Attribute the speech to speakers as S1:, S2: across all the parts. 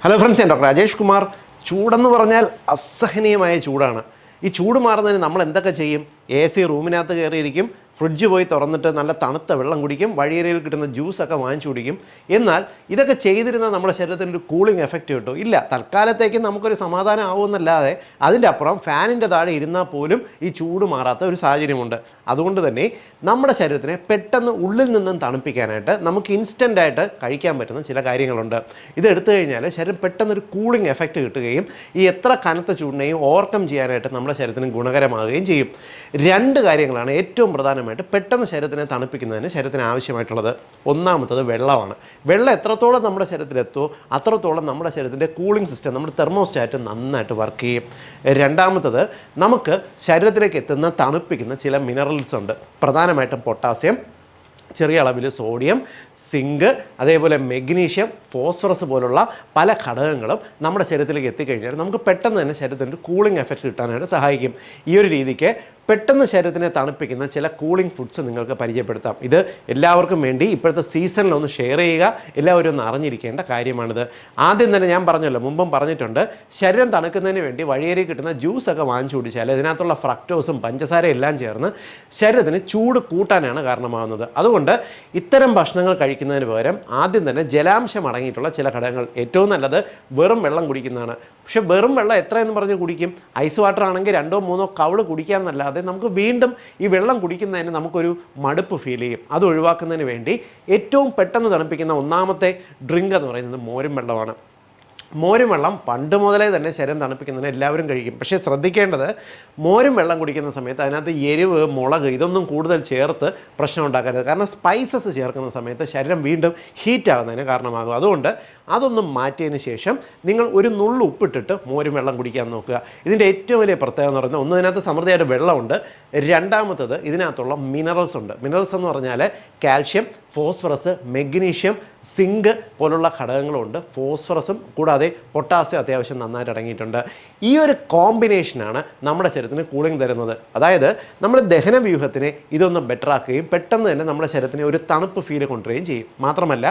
S1: Hello friends, ഞാൻ doctor Rajesh Kumar. ചൂടെന്ന് പറഞ്ഞാൽ അസഹനീയമായ ചൂടാണ്. ഈ ചൂട് മാറുന്നതിന് നമ്മൾ എന്തൊക്കെ ചെയ്യും? AC റൂമിനകത്ത് കയറിയിരിക്കും, ഫ്രിഡ്ജ് പോയി തുറന്നിട്ട് നല്ല തണുത്ത വെള്ളം കുടിക്കും, വഴിയരിയിൽ കിട്ടുന്ന ജ്യൂസൊക്കെ വാങ്ങിച്ചു കുടിക്കും. എന്നാൽ ഇതൊക്കെ ചെയ്തിരുന്ന നമ്മുടെ ശരീരത്തിന് ഒരു കൂളിംഗ് എഫക്റ്റ് കിട്ടും ഇല്ല. തൽക്കാലത്തേക്ക് നമുക്കൊരു സമാധാനം ആവുമെന്നല്ലാതെ അതിൻ്റെ അപ്പുറം ഫാനിൻ്റെ താഴെ ഇരുന്നാൽ പോലും ഈ ചൂട് മാറാത്ത ഒരു സാഹചര്യമുണ്ട്. അതുകൊണ്ട് തന്നെ നമ്മുടെ ശരീരത്തിനെ പെട്ടെന്ന് ഉള്ളിൽ നിന്നും തണുപ്പിക്കാനായിട്ട് നമുക്ക് ഇൻസ്റ്റൻ്റായിട്ട് കഴിക്കാൻ പറ്റുന്ന ചില കാര്യങ്ങളുണ്ട്. ഇത് എടുത്തു കഴിഞ്ഞാൽ ശരീരം പെട്ടെന്നൊരു കൂളിംഗ് എഫക്റ്റ് കിട്ടുകയും ഈ എത്ര കനത്ത ചൂടിനെയും ഓവർകം ചെയ്യാനായിട്ട് നമ്മുടെ ശരീരത്തിന് ഗുണകരമാവുകയും ചെയ്യും. രണ്ട് കാര്യങ്ങളാണ് ഏറ്റവും പ്രധാനമായിട്ട് പെട്ടെന്ന് ശരീരത്തിനെ തണുപ്പിക്കുന്നതിന് ശരീരത്തിന് ആവശ്യമായിട്ടുള്ളത്. ഒന്നാമത്തത് വെള്ളമാണ്. വെള്ളം എത്രത്തോളം നമ്മുടെ ശരീരത്തിലെത്തുമോ അത്രത്തോളം നമ്മുടെ ശരീരത്തിൻ്റെ കൂളിംഗ് സിസ്റ്റം, നമ്മുടെ തെർമോസ്റ്റാറ്റ് നന്നായിട്ട് വർക്ക് ചെയ്യും. രണ്ടാമത്തത്, നമുക്ക് ശരീരത്തിലേക്ക് എത്തുന്ന തണുപ്പിക്കുന്ന ചില മിനറൽസ് ഉണ്ട്. പ്രധാനമായിട്ടും പൊട്ടാസ്യം, ചെറിയ അളവിൽ സോഡിയം, സിങ്ക്, അതേപോലെ മെഗ്നീഷ്യം, ഫോസ്ഫറസ് പോലുള്ള പല ഘടകങ്ങളും നമ്മുടെ ശരീരത്തിലേക്ക് എത്തിക്കഴിഞ്ഞാൽ നമുക്ക് പെട്ടെന്ന് തന്നെ ശരീരത്തിൻ്റെ കൂളിംഗ് എഫക്റ്റ് കിട്ടാനായിട്ട് സഹായിക്കും. ഈ ഒരു രീതിക്ക് പെട്ടെന്ന് ശരീരത്തിനെ തണുപ്പിക്കുന്ന ചില കൂളിംഗ് ഫുഡ്സ് നിങ്ങൾക്ക് പരിചയപ്പെടുത്താം. ഇത് എല്ലാവർക്കും വേണ്ടി ഇപ്പോഴത്തെ സീസണിലൊന്ന് ഷെയർ ചെയ്യുക. എല്ലാവരും ഒന്ന് അറിഞ്ഞിരിക്കേണ്ട കാര്യമാണിത്. ആദ്യം തന്നെ ഞാൻ പറഞ്ഞല്ലോ, മുമ്പും പറഞ്ഞിട്ടുണ്ട്, ശരീരം തണുക്കുന്നതിന് വേണ്ടി വഴിയേറി കിട്ടുന്ന ജ്യൂസൊക്കെ വാങ്ങിച്ചു കുടിച്ചാൽ ഇതിനകത്തുള്ള ഫ്രക്ടോസും പഞ്ചസാരയും എല്ലാം ചേർന്ന് ശരീരത്തിന് ചൂട് കൂട്ടാനാണ് കാരണമാകുന്നത്. അതുകൊണ്ട് ഇത്തരം ഭക്ഷണങ്ങൾ കഴിക്കുന്നതിന് പകരം ആദ്യം തന്നെ ജലാംശം അടങ്ങിയിട്ടുള്ള ചില ഘടകങ്ങൾ, ഏറ്റവും നല്ലത് വെറും വെള്ളം കുടിക്കുന്നതാണ്. പക്ഷേ വെറും വെള്ളം എത്രയെന്ന് പറഞ്ഞ് കുടിക്കും? ഐസ് വാട്ടർ ആണെങ്കിൽ 2-3 കവിള് കുടിക്കാമെന്നല്ലാതെ നമുക്ക് വീണ്ടും ഈ വെള്ളം കുടിക്കുന്നതിന് നമുക്കൊരു മടുപ്പ് ഫീൽ ചെയ്യും. അത് ഒഴിവാക്കുന്നതിന് വേണ്ടി ഏറ്റവും പെട്ടെന്ന് തണുപ്പിക്കുന്ന ഒന്നാമത്തെ ഡ്രിങ്ക് എന്ന് പറയുന്നത് മോരും വെള്ളമാണ്. മോരും വെള്ളം പണ്ട് മുതലേ തന്നെ ശരീരം തണുപ്പിക്കുന്നതിന് എല്ലാവരും കഴിക്കും. പക്ഷേ ശ്രദ്ധിക്കേണ്ടത്, മോരും വെള്ളം കുടിക്കുന്ന സമയത്ത് അതിനകത്ത് എരിവ്, മുളക് ഇതൊന്നും കൂടുതൽ ചേർത്ത് പ്രശ്നം ഉണ്ടാക്കരുത്. കാരണം സ്പൈസസ് ചേർക്കുന്ന സമയത്ത് ശരീരം വീണ്ടും ഹീറ്റ് ആകുന്നതിന് കാരണമാകും. അതുകൊണ്ട് അതൊന്നും മാറ്റിയതിന് ശേഷം നിങ്ങൾ ഒരു നുള്ളു ഉപ്പിട്ടിട്ട് മോരും വെള്ളം കുടിക്കാൻ നോക്കുക. ഇതിൻ്റെ ഏറ്റവും വലിയ പ്രത്യേകത എന്ന് പറയുന്നത്, ഒന്ന്, ഇതിനകത്ത് സമൃദ്ധിയായിട്ട് വെള്ളമുണ്ട്. രണ്ടാമത്തത്, ഇതിനകത്തുള്ള മിനറൽസ് ഉണ്ട്. മിനറൽസ് എന്ന് പറഞ്ഞാൽ കാൽഷ്യം, ഫോസ്ഫറസ്, മെഗ്നീഷ്യം, സിങ്ക് പോലുള്ള ഘടകങ്ങളുണ്ട്. ഫോസ്ഫറസും കൂടാതെ പൊട്ടാസ്യം അത്യാവശ്യം നന്നായിട്ട് അടങ്ങിയിട്ടുണ്ട്. ഈ ഒരു കോമ്പിനേഷനാണ് നമ്മുടെ ശരീരത്തിന് കൂളിംഗ് തരുന്നത്. അതായത് നമ്മുടെ ദഹനവ്യൂഹത്തിനെ ഇതൊന്ന് ബെറ്റർ ആക്കുകയും പെട്ടെന്ന് തന്നെ നമ്മുടെ ശരീരത്തിന് ഒരു തണുപ്പ് ഫീൽ കൊണ്ടുവരികയും ചെയ്യും. മാത്രമല്ല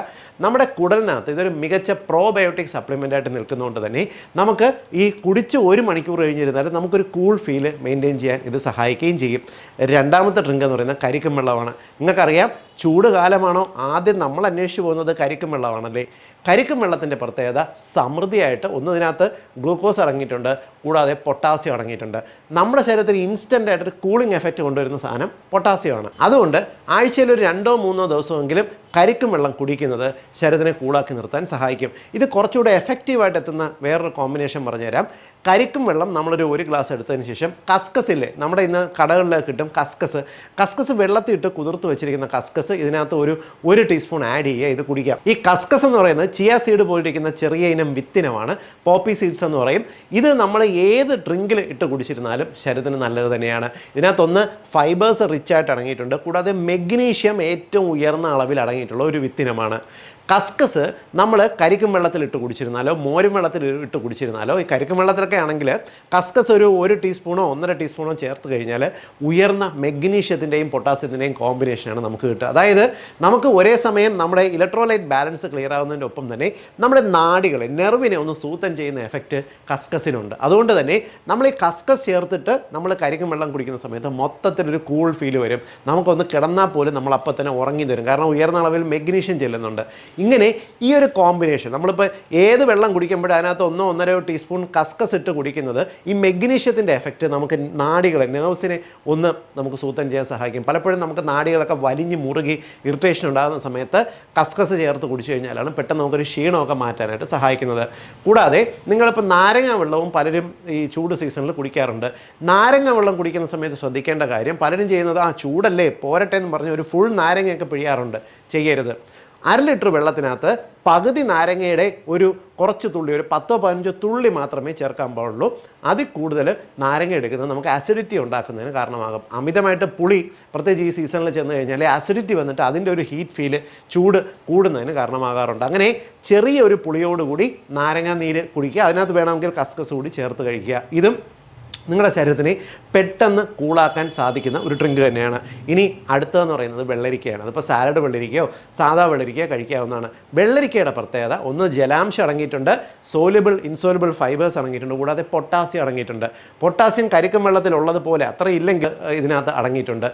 S1: നമ്മുടെ കുടലിനകത്ത് ഇതൊരു മികച്ച പ്രോബയോട്ടിക് സപ്ലിമെൻ്റ് ആയിട്ട് നിൽക്കുന്നതുകൊണ്ട് തന്നെ നമുക്ക് ഈ കുടിച്ച് 1 മണിക്കൂർ കഴിഞ്ഞിരുന്നാലും നമുക്കൊരു കൂൾ ഫീൽ മെയിൻറ്റെയിൻ ചെയ്യാൻ ഇത് സഹായിക്കുകയും ചെയ്യും. രണ്ടാമത്തെ ഡ്രിങ്ക് എന്ന് പറയുന്നത് കരിക്കും വെള്ളമാണ്. നിങ്ങൾക്കറിയാം, ചൂട് കാലമാണോ ആദ്യം നമ്മൾ അന്വേഷിച്ച് പോകുന്നത് കരിക്കും വെള്ളമാണല്ലേ. കരിക്കും വെള്ളത്തിൻ്റെ പ്രത്യേകത സമൃദ്ധിയായിട്ട് ഇതിനകത്ത് ഗ്ലൂക്കോസ് അടങ്ങിയിട്ടുണ്ട്, കൂടാതെ പൊട്ടാസ്യം അടങ്ങിയിട്ടുണ്ട്. നമ്മുടെ ശരീരത്തിൽ ഇൻസ്റ്റൻ്റ് ആയിട്ടൊരു കൂളിംഗ് എഫക്റ്റ് കൊണ്ടുവരുന്ന സാധനം പൊട്ടാസ്യമാണ്. അതുകൊണ്ട് ആഴ്ചയിൽ ഒരു 2-3 ദിവസമെങ്കിലും കരിക്കും വെള്ളം കുടിക്കുന്നത് ശരീരത്തിനെ കൂളാക്കി നിർത്താൻ സഹായിക്കും. ഇത് കുറച്ചുകൂടെ എഫക്റ്റീവായിട്ട് എത്തുന്ന വേറൊരു കോമ്പിനേഷൻ പറഞ്ഞുതരാം. കരിക്കും വെള്ളം നമ്മളൊരു 1 ഗ്ലാസ് എടുത്തതിന് ശേഷം കസ്കസില്ലേ, നമ്മുടെ ഇന്ന് കടകളിലൊക്കെ കിട്ടും കസ്കസ് വെള്ളത്തിൽ ഇട്ട് കുതിർത്ത് വെച്ചിരിക്കുന്ന കസ്കസ് ഇതിനകത്ത് ഒരു ടീസ്പൂൺ ആഡ് ചെയ്യുക. ഇത് കുടിക്കാം. ഈ കസ്കസ് എന്ന് പറയുന്നത് ചിയ സീഡ് പോലിരിക്കുന്ന ചെറിയ ഇനം വിത്തിനമാണ്. പോപ്പി സീഡ്സ് എന്ന് പറയും. ഇത് നമ്മൾ ഏത് ഡ്രിങ്കിൽ ഇട്ട് കുടിച്ചിരുന്നാലും ശരീരത്തിന് നല്ലത് തന്നെയാണ്. ഇതിനകത്തൊന്ന് ഫൈബേഴ്സ് റിച്ച് ആയിട്ട് അടങ്ങിയിട്ടുണ്ട്, കൂടാതെ മെഗ്നീഷ്യം ഏറ്റവും ഉയർന്ന അളവിൽ അടങ്ങിയിട്ടുള്ള ഒരു വിത്തിനമാണ്. കസ്കസ് നമ്മൾ കരിക്കും വെള്ളത്തിൽ ഇട്ട് കുടിച്ചിരുന്നാലോ മോരും വെള്ളത്തിൽ ഇട്ട് കുടിച്ചിരുന്നാലോ, ഈ കരിക്കും വെള്ളത്തിലൊക്കെ ആണെങ്കിൽ കസ്കസ് ഒരു ടീസ്പൂണോ 1.5 ടീസ്പൂണോ ചേർത്ത് കഴിഞ്ഞാൽ ഉയർന്ന മെഗ്നീഷ്യത്തിൻ്റെയും പൊട്ടാസ്യത്തിൻ്റെയും കോമ്പിനേഷനാണ് നമുക്ക് കിട്ടുക. അതായത് നമുക്ക് ഒരേ സമയം നമ്മുടെ ഇലക്ട്രോലൈറ്റ് ബാലൻസ് ക്ലിയർ ആവുന്നതിൻ്റെ ഒപ്പം തന്നെ നമ്മുടെ നാഡികളെ, നെർവിനെ ഒന്ന് സൂത്തൻ ചെയ്യുന്ന എഫക്റ്റ് കസ്കസിനുണ്ട്. അതുകൊണ്ട് തന്നെ നമ്മൾ ഈ കസ്കസ് ചേർത്തിട്ട് നമ്മൾ കരിക്കും വെള്ളം കുടിക്കുന്ന സമയത്ത് മൊത്തത്തിലൊരു കൂൾ ഫീൽ വരും. നമുക്കൊന്ന് കിടന്നാൽ പോലും നമ്മൾ അപ്പം തന്നെ ഉറങ്ങി തരും. കാരണം ഉയർന്ന അളവിൽ മെഗ്നീഷ്യം ചെല്ലുന്നുണ്ട്. ഇങ്ങനെ ഈ ഒരു കോമ്പിനേഷൻ, നമ്മളിപ്പോൾ ഏത് വെള്ളം കുടിക്കുമ്പോഴും അതിനകത്ത് 1-1.5 ടീസ്പൂൺ കസ്കസ് ഇട്ട് കുടിക്കുന്നത് ഈ മെഗ്നീഷ്യത്തിൻ്റെ എഫക്റ്റ് നമുക്ക് നാഡികളെ, നെർവ്സിനെ നമുക്ക് സൂത്തൻ ചെയ്യാൻ സഹായിക്കും. പലപ്പോഴും നമുക്ക് നാഡികളൊക്കെ വലിഞ്ഞ് മുറുകി ഇറിറ്റേഷൻ ഉണ്ടാകുന്ന സമയത്ത് കസ്കസ് ചേർത്ത് കുടിച്ചു കഴിഞ്ഞാലാണ് പെട്ടെന്ന് നമുക്കൊരു ക്ഷീണമൊക്കെ മാറ്റാനായിട്ട് സഹായിക്കുന്നത്. കൂടാതെ നിങ്ങളിപ്പോൾ നാരങ്ങ വെള്ളവും പലരും ഈ ചൂട് സീസണിൽ കുടിക്കാറുണ്ട്. നാരങ്ങ വെള്ളം കുടിക്കുന്ന സമയത്ത് ശ്രദ്ധിക്കേണ്ട കാര്യം, പലരും ചെയ്യുന്നത് ചൂടല്ലേ പോരട്ടെ എന്ന് പറഞ്ഞ് ഒരു ഫുൾ നാരങ്ങയൊക്കെ പിഴിയാറുണ്ട്. ചെയ്യരുത്. 1/2 ലിറ്റർ വെള്ളത്തിനകത്ത് പകുതി നാരങ്ങയുടെ കുറച്ച് തുള്ളി, 10-15 തുള്ളി മാത്രമേ ചേർക്കാൻ പാടുള്ളൂ. അതിൽ കൂടുതൽ നാരങ്ങ എടുക്കുന്നത് നമുക്ക് ആസിഡിറ്റി ഉണ്ടാക്കുന്നതിന് കാരണമാകും. അമിതമായിട്ട് പുളി, പ്രത്യേകിച്ച് ഈ സീസണിൽ ചെന്ന് കഴിഞ്ഞാൽ ആസിഡിറ്റി വന്നിട്ട് അതിൻ്റെ ഒരു ഹീറ്റ് ഫീല്, ചൂട് കൂടുന്നതിന് കാരണമാകാറുണ്ട്. അങ്ങനെ ചെറിയൊരു പുളിയോടുകൂടി നാരങ്ങ നീര് കുടിക്കുക. അതിനകത്ത് വേണമെങ്കിൽ കസ്കസ് കൂടി ചേർത്ത് കഴിക്കുക. ഇതും നിങ്ങളുടെ ശരീരത്തിനെ പെട്ടെന്ന് കൂളാക്കാൻ സാധിക്കുന്ന ഒരു ഡ്രിങ്ക് തന്നെയാണ്. ഇനി അടുത്തതെന്ന് പറയുന്നത് വെള്ളരിക്കയാണ്. അതിപ്പോൾ സാലഡ് വെള്ളരിക്കയോ സാധാ വെള്ളരിക്കയോ കഴിക്കാവുന്നതാണ്. വെള്ളരിക്കയുടെ പ്രത്യേകത ഒന്ന് ജലാംശം അടങ്ങിയിട്ടുണ്ട്, സോലുബിൾ ഇൻസോലുബിൾ ഫൈബേഴ്സ് അടങ്ങിയിട്ടുണ്ട്, കൂടാതെ പൊട്ടാസ്യം അടങ്ങിയിട്ടുണ്ട്. പൊട്ടാസ്യം കരിക്കും വെള്ളത്തിലുള്ളതുപോലെ അത്ര ഇല്ലെങ്കിൽ ഇതിനകത്ത് അടങ്ങിയിട്ടുണ്ട്.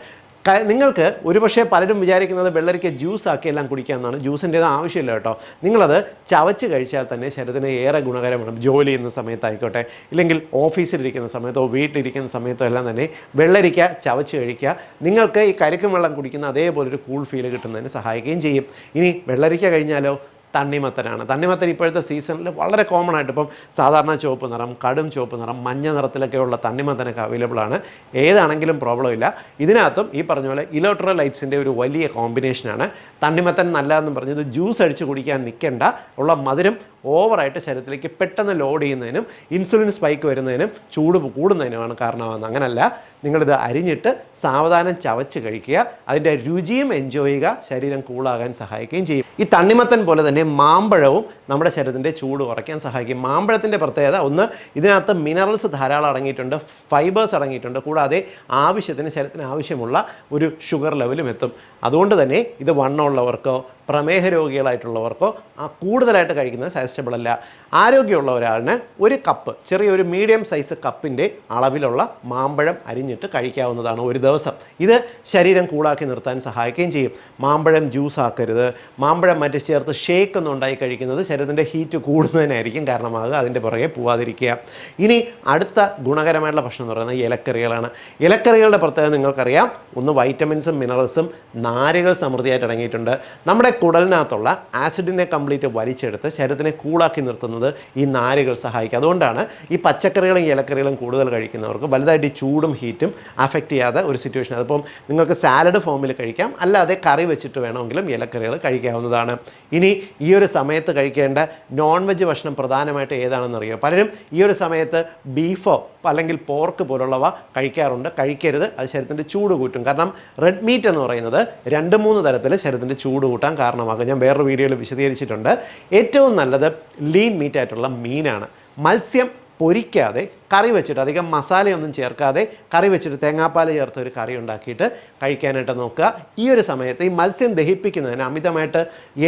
S1: നിങ്ങൾക്ക് ഒരുപക്ഷെ പലരും വിചാരിക്കുന്നത് വെള്ളരിക്ക ജ്യൂസ് ആക്കിയെല്ലാം കുടിക്കാമെന്നാണ്. ജ്യൂസിൻ്റേത് ആവശ്യമില്ല കേട്ടോ. നിങ്ങളത് ചവച്ച് കഴിച്ചാൽ തന്നെ ശരീരത്തിന് ഏറെ ഗുണകരമാണ്. ജോലി ചെയ്യുന്ന സമയത്തായിക്കോട്ടെ, ഇല്ലെങ്കിൽ ഓഫീസിലിരിക്കുന്ന സമയത്തോ വീട്ടിലിരിക്കുന്ന സമയത്തോ എല്ലാം തന്നെ വെള്ളരിക്ക ചവച്ച് കഴിക്കുക. നിങ്ങൾക്ക് ഈ കരിക്കും വെള്ളം കുടിക്കുന്ന അതേപോലൊരു കൂൾ ഫീൽ കിട്ടുന്നതിന് സഹായിക്കുകയും ചെയ്യും. ഇനി വെള്ളരിക്ക കഴിഞ്ഞാലോ തണ്ണിമത്തനാണ്. തണ്ണിമത്തൻ ഇപ്പോഴത്തെ സീസണിൽ വളരെ കോമൺ ആയിട്ട് ഇപ്പം സാധാരണ ചുവപ്പ് നിറം, കടും ചുവപ്പ് നിറം, മഞ്ഞ നിറത്തിലൊക്കെയുള്ള തണ്ണിമത്തനൊക്കെ അവൈലബിൾ ആണ്. ഏതാണെങ്കിലും പ്രോബ്ലം ഇല്ല. ഇതിനകത്തും ഈ പറഞ്ഞ പോലെ ഇലക്ട്രോലൈറ്റ്സിൻ്റെ ഒരു വലിയ കോമ്പിനേഷനാണ്. തണ്ണിമത്തൻ നല്ലതെന്ന് പറഞ്ഞത് ജ്യൂസ് അടിച്ച് കുടിക്കാൻ നിൽക്കേണ്ട, ഉള്ള മധുരം ഓവറായിട്ട് ശരീരത്തിലേക്ക് പെട്ടെന്ന് ലോഡ് ചെയ്യുന്നതിനും ഇൻസുലിൻ സ്പൈക്ക് വരുന്നതിനും ചൂട് കൂടുന്നതിനുമാണ് കാരണമാകുന്നത്. അങ്ങനല്ല, നിങ്ങളിത് അരിഞ്ഞിട്ട് സാവധാനം ചവച്ച് കഴിക്കുക. അതിൻ്റെ രുചിയും എൻജോയ് ചെയ്യുക. ശരീരം കൂളാകാൻ സഹായിക്കുകയും ചെയ്യും. ഈ തണ്ണിമത്തൻ പോലെ തന്നെ മാമ്പഴവും നമ്മുടെ ശരീരത്തിൻ്റെ ചൂട് കുറയ്ക്കാൻ സഹായിക്കും. മാമ്പഴത്തിൻ്റെ പ്രത്യേകത ഒന്ന്, ഇതിനകത്ത് മിനറൽസ് ധാരാളം അടങ്ങിയിട്ടുണ്ട്, ഫൈബേഴ്സ് അടങ്ങിയിട്ടുണ്ട്, കൂടാതെ ആവശ്യത്തിന് ശരീരത്തിന് ആവശ്യമുള്ള ഒരു ഷുഗർ ലെവലും എത്തും. അതുകൊണ്ട് തന്നെ ഇത് വണ്ണമുള്ളവർക്കോ പ്രമേഹ രോഗികളായിട്ടുള്ളവർക്കോ കൂടുതലായിട്ട് കഴിക്കുന്നത് സജസ്റ്റബിൾ അല്ല. ആരോഗ്യമുള്ള ഒരാളിന് ഒരു കപ്പ്, ചെറിയൊരു മീഡിയം സൈസ് കപ്പിൻ്റെ അളവിലുള്ള മാമ്പഴം അരിഞ്ഞിട്ട് കഴിക്കാവുന്നതാണ് ഒരു ദിവസം. ഇത് ശരീരം കൂളാക്കി നിർത്താൻ സഹായിക്കുകയും ചെയ്യും. മാമ്പഴം ജ്യൂസ് ആക്കരുത്. മാമ്പഴം മറ്റ് ചേർത്ത് ഷേക്ക് ഒന്നും ഉണ്ടായി കഴിക്കുന്നത് ശരീരത്തിൻ്റെ ഹീറ്റ് കൂടുന്നതിനായിരിക്കും കാരണമാകുക. അതിൻ്റെ പുറകെ പോവാതിരിക്കുക. ഇനി അടുത്ത ഗുണകരമായിട്ടുള്ള ഭക്ഷണം എന്ന് പറയുന്നത് ഇലക്കറികളാണ്. ഇലക്കറികളുടെ പ്രത്യേകത നിങ്ങൾക്കറിയാം. ഒന്ന് വൈറ്റമിൻസും മിനറൽസും നാരുകൾ സമൃദ്ധിയായിട്ട് അടങ്ങിയിട്ടുണ്ട്. നമ്മുടെ കുടലിനകത്തുള്ള ആസിഡിനെ കംപ്ലീറ്റ് വലിച്ചെടുത്ത് ശരീരത്തിനെ കൂളാക്കി നിർത്തുന്നത് ഈ നാരുകൾ സഹായിക്കും. അതുകൊണ്ടാണ് ഈ പച്ചക്കറികളും ഇലക്കറികളും കൂടുതൽ കഴിക്കുന്നവർക്ക് വലുതായിട്ട് ഈ ചൂടും ഹീറ്റും അഫക്റ്റ് ചെയ്യാതെ ഒരു സിറ്റുവേഷൻ. അതിപ്പം നിങ്ങൾക്ക് സാലഡ് ഫോമിൽ കഴിക്കാം, അല്ലാതെ കറി വെച്ചിട്ട് വേണമെങ്കിലും ഇലക്കറികൾ കഴിക്കാവുന്നതാണ്. ഇനി ഈ ഒരു സമയത്ത് കഴിക്കേണ്ട നോൺ വെജ് ഭക്ഷണം പ്രധാനമായിട്ട് ഏതാണെന്നറിയോ? പലരും ഈ ഒരു സമയത്ത് ബീഫോ അല്ലെങ്കിൽ പോർക്ക് പോലുള്ളവ കഴിക്കാറുണ്ട്. കഴിക്കരുത്, അത് ശരീരത്തിൻ്റെ ചൂട് കൂട്ടും. കാരണം റെഡ് മീറ്റ് എന്ന് പറയുന്നത് 2-3 തരത്തിൽ ശരീരത്തിൻ്റെ ചൂട് കൂട്ടാൻ കാരണമാകും. ഞാൻ വേറൊരു വീഡിയോയിൽ വിശദീകരിച്ചിട്ടുണ്ട്. ഏറ്റവും നല്ലത് ലീൻ മീറ്റ് ആയിട്ടുള്ള മീനാണ്. മത്സ്യം പൊരിക്കാതെ കറി വെച്ചിട്ട്, അധികം മസാലയൊന്നും ചേർക്കാതെ കറി വെച്ചിട്ട് തേങ്ങാപ്പാൽ ചേർത്ത് ഒരു കറി ഉണ്ടാക്കിയിട്ട് കഴിക്കാനായിട്ട് നോക്കുക. ഈ ഒരു സമയത്ത് ഈ മത്സ്യം ദഹിപ്പിക്കുന്നതിന് അമിതമായിട്ട്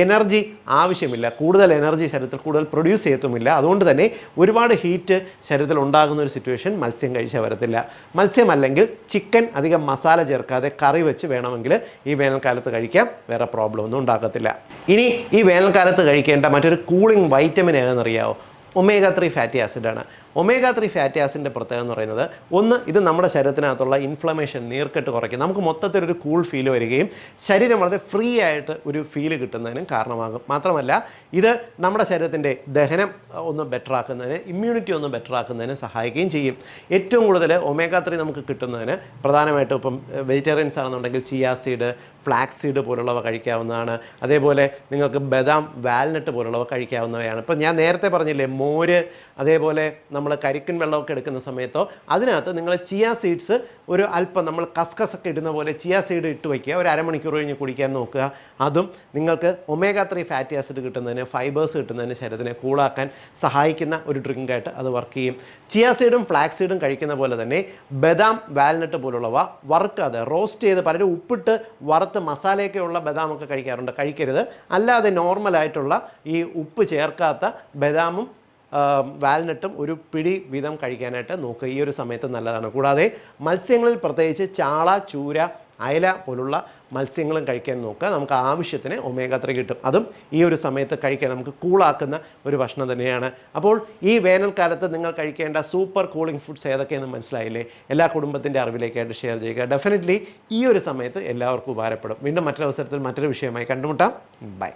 S1: എനർജി ആവശ്യമില്ല. കൂടുതൽ എനർജി ശരീരത്തിൽ കൂടുതൽ പ്രൊഡ്യൂസ് ചെയ്യത്തുമില്ല. അതുകൊണ്ട് തന്നെ ഒരുപാട് ഹീറ്റ് ശരീരത്തിൽ ഉണ്ടാകുന്ന ഒരു സിറ്റുവേഷൻ മത്സ്യം കഴിച്ചാൽ വരത്തില്ല. മത്സ്യം അല്ലെങ്കിൽ ചിക്കൻ അധികം മസാല ചേർക്കാതെ കറി വെച്ച് വേണമെങ്കിൽ ഈ വേനൽക്കാലത്ത് കഴിക്കാം. വേറെ പ്രോബ്ലം ഒന്നും ഉണ്ടാകത്തില്ല. ഇനി ഈ വേനൽക്കാലത്ത് കഴിക്കേണ്ട മറ്റൊരു കൂളിംഗ് വൈറ്റമിൻ ഏതെന്നറിയാമോ? ഒമേഗ-3 ഫാറ്റി ആസിഡാണ്. ഒമേഗ-3 ഫാറ്റി ആസിഡിൻ്റെ പ്രത്യേകത എന്ന് പറയുന്നത് ഒന്ന്, ഇത് നമ്മുടെ ശരീരത്തിനകത്തുള്ള ഇൻഫ്ലമേഷൻ, നീർക്കെട്ട് കുറയ്ക്കും. നമുക്ക് മൊത്തത്തിലൊരു കൂൾ ഫീൽ വരികയും ശരീരം വളരെ ഫ്രീ ആയിട്ട് ഒരു ഫീൽ കിട്ടുന്നതിനും കാരണമാകും. മാത്രമല്ല ഇത് നമ്മുടെ ശരീരത്തിൻ്റെ ദഹനം ഒന്ന് ബെറ്റർ ആക്കുന്നതിന്, ഇമ്മ്യൂണിറ്റി ഒന്ന് ബെറ്റർ ആക്കുന്നതിന് സഹായിക്കുകയും ചെയ്യും. ഏറ്റവും കൂടുതൽ ഒമേഗ-3 നമുക്ക് കിട്ടുന്നതിന് പ്രധാനമായിട്ടും ഇപ്പം വെജിറ്റേറിയൻസ് ആണെന്നുണ്ടെങ്കിൽ ചിയാ സീഡ്, ഫ്ലാക്സ് സീഡ് പോലുള്ളവ കഴിക്കാവുന്നതാണ്. അതേപോലെ നിങ്ങൾക്ക് ബദാം, വാൽനട്ട് പോലുള്ളവ കഴിക്കാവുന്നവയാണ്. ഇപ്പം ഞാൻ നേരത്തെ പറഞ്ഞില്ലേ, മോര്, അതേപോലെ നമ്മൾ കരിക്കൻ വെള്ളമൊക്കെ എടുക്കുന്ന സമയത്തോ അതിനകത്ത് നിങ്ങൾ ചിയാ സീഡ്സ് ഒരു അല്പം, നമ്മൾ കസ്കസൊക്കെ ഇടുന്ന പോലെ ചിയാ സീഡ് ഇട്ട് വയ്ക്കുക. ഒരു അരമണിക്കൂർ കഴിഞ്ഞ് കുടിക്കാൻ നോക്കുക. അതും നിങ്ങൾക്ക് ഒമേഗ-3 ഫാറ്റി ആസിഡ് കിട്ടുന്നതിന്, ഫൈബേഴ്സ് കിട്ടുന്നതിന്, ശരീരത്തിനെ കൂളാക്കാൻ സഹായിക്കുന്ന ഒരു ഡ്രിങ്കായിട്ട് അത് വർക്ക് ചെയ്യും. ചിയാ സീഡും ഫ്ലാക്സ് സീഡും കഴിക്കുന്ന പോലെ തന്നെ ബദാം, വാൽനട്ട് പോലുള്ളവ വറുക്കാതെ, റോസ്റ്റ് ചെയ്ത്, പലരും ഉപ്പിട്ട് വറുത്ത് മസാലയൊക്കെ ഉള്ള ബദാമൊക്കെ കഴിക്കാറുണ്ട്. കഴിക്കരുത്. അല്ലാതെ നോർമലായിട്ടുള്ള ഈ ഉപ്പ് ചേർക്കാത്ത ബദാമും വാൽനട്ടും ഒരു പിടി വീതം കഴിക്കാനായിട്ട് നോക്കുക. ഈ ഒരു സമയത്ത് നല്ലതാണ്. കൂടാതെ മത്സ്യങ്ങളിൽ പ്രത്യേകിച്ച് ചാള, ചൂര, അയല പോലുള്ള മത്സ്യങ്ങളും കഴിക്കാൻ നോക്കുക. നമുക്ക് ആവശ്യത്തിന് ഒമേഗ-3 കിട്ടും. അതും ഈ ഒരു സമയത്ത് കഴിക്കാൻ നമുക്ക് കൂളാക്കുന്ന ഒരു ഭക്ഷണം തന്നെയാണ്. അപ്പോൾ ഈ വേനൽക്കാലത്ത് നിങ്ങൾ കഴിക്കേണ്ട സൂപ്പർ കൂളിംഗ് ഫുഡ്സ് ഏതൊക്കെയെന്ന് മനസ്സിലായില്ലേ? എല്ലാ കുടുംബത്തിൻ്റെ അറിവിലേക്കായിട്ട് ഷെയർ ചെയ്യുക. ഡെഫിനറ്റ്ലി ഈ ഒരു സമയത്ത് എല്ലാവർക്കും ഉപകാരപ്പെടും. വീണ്ടും മറ്റൊരു അവസരത്തിൽ മറ്റൊരു വിഷയമായി കണ്ടുമുട്ടാം. ബൈ.